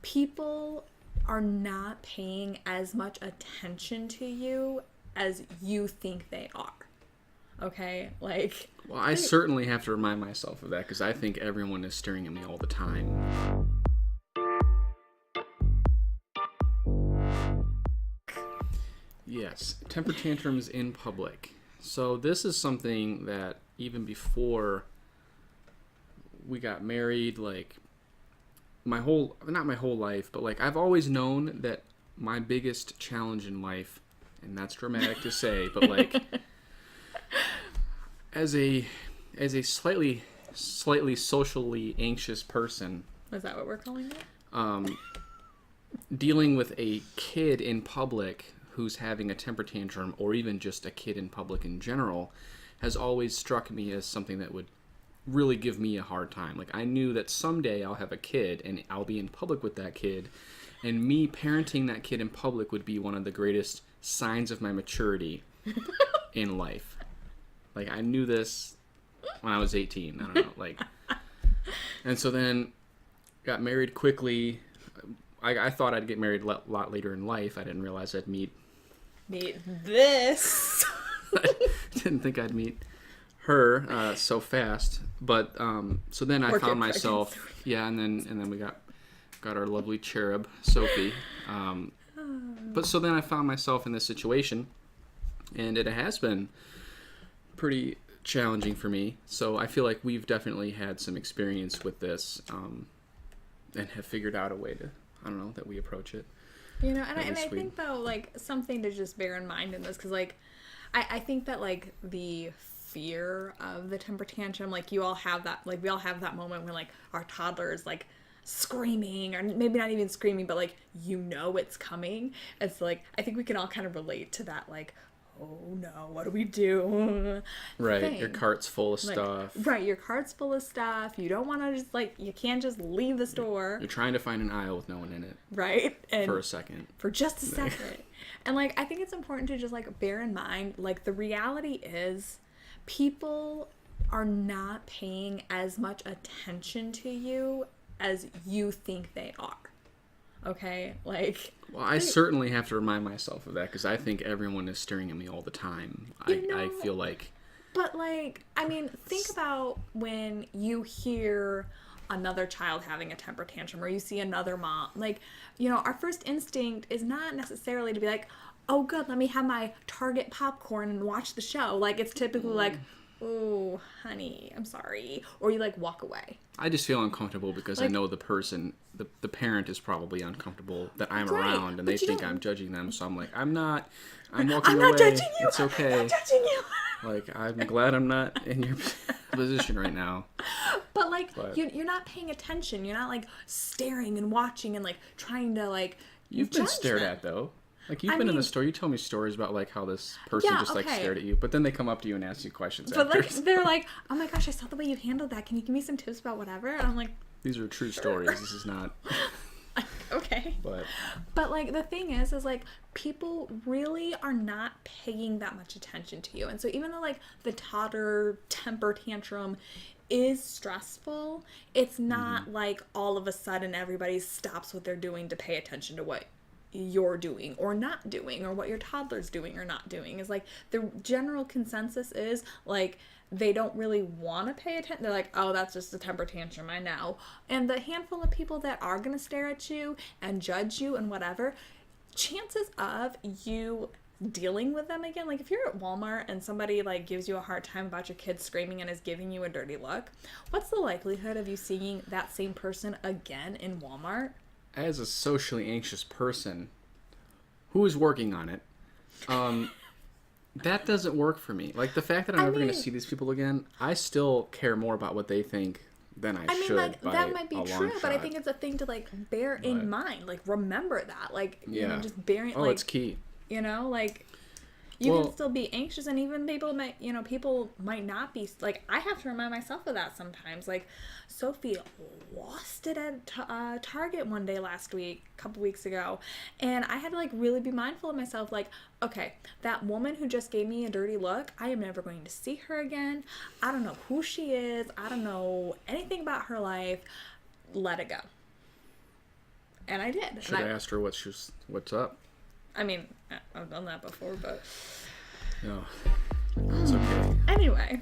people are not paying as much attention to you as you think they are. Okay? Like, Well, I certainly have to remind myself of that because I think everyone is staring at me all the time. Yes, temper tantrums in public. So this is something that even before we got married, like not my whole life, but like I've always known that my biggest challenge in life, and that's dramatic to say, but like as a slightly socially anxious person, is that what we're calling it? dealing with a kid in public who's having a temper tantrum, or even just a kid in public in general, has always struck me as something that would really give me a hard time. Like, I knew that someday I'll have a kid and I'll be in public with that kid, and me parenting that kid in public would be one of the greatest signs of my maturity in life. Like, I knew this when I was 18. I don't know. Like, and so then got married quickly. I thought I'd get married a lot later in life. I didn't realize I'd meet this. I didn't think I'd meet her so fast. But so then I found myself, and then we got our lovely cherub, Sophie. But so then I found myself in this situation, and it has been pretty challenging for me. So I feel like we've definitely had some experience with this, and have figured out a way to, I don't know, that we approach it. You know, and I think, though, like, something to just bear in mind in this, because, like, I think that, like, the fear of the temper tantrum, like, you all have that, like, we all have that moment when, like, our toddler is, like, screaming, or maybe not even screaming, but, like, you know it's coming. It's, like, I think we can all kind of relate to that, like, oh no, what do we do? Right, thing. your cart's full of stuff. Right, your cart's full of stuff. You don't want to just, like, you can't just leave the store. You're trying to find an aisle with no one in it. Right? And for a second. For just a second. And, like, I think it's important to just, like, bear in mind, like, the reality is people are not paying as much attention to you as you think they are. Okay? Like... Well, I certainly have to remind myself of that because I think everyone is staring at me all the time. I feel like... But, like, I mean, think about when you hear another child having a temper tantrum or you see another mom. Like, you know, our first instinct is not necessarily to be like, oh, good, let me have my Target popcorn and watch the show. Like, it's typically like, oh, honey, I'm sorry. Or you, like, walk away. I just feel uncomfortable because I know the person, the parent is probably uncomfortable that I'm around, and they think I'm judging them. So I'm like, I'm walking away. I'm not judging you. It's okay. I'm not judging you. Like, I'm glad I'm not in your position right now. But, like, you're not paying attention. You're not, like, staring and watching and, like, trying to, like, You've been stared at, though. Like, you've been in the store. You tell me stories about, like, how this person like, stared at you. But then they come up to you and ask you questions after. But, like, they're like, oh, my gosh, I saw the way you handled that. Can you give me some tips about whatever? And I'm like... These are true stories. This is not... Okay. But, like, the thing is, like, people really are not paying that much attention to you. And so even though, like, the toddler temper tantrum is stressful, it's not like all of a sudden everybody stops what they're doing to pay attention to what you're doing or not doing, or what your toddler's doing or not doing. Is like the general consensus is like they don't really want to pay attention. They're like, oh, that's just a temper tantrum, I know. And the handful of people that are going to stare at you and judge you and whatever, chances of you dealing with them again, like if you're at Walmart and somebody like gives you a hard time about your kid screaming and is giving you a dirty look, what's the likelihood of you seeing that same person again in Walmart? As a socially anxious person who is working on it, that doesn't work for me. Like, the fact that I'm never going to see these people again, I still care more about what they think than I should. Like, that might be true, but I think it's a thing to, like, bear in mind. Like, remember that. Like, you know, just bearing, like... it's key. You know, like... You can still be anxious, and even people might not be, like, I have to remind myself of that sometimes. Like, Sophie lost it at Target one day a couple weeks ago, and I had to, like, really be mindful of myself, like, okay, that woman who just gave me a dirty look, I am never going to see her again. I don't know who she is. I don't know anything about her life. Let it go. And I did. Should have asked her what's up. I mean, I've done that before, but... No. It's okay. Anyway...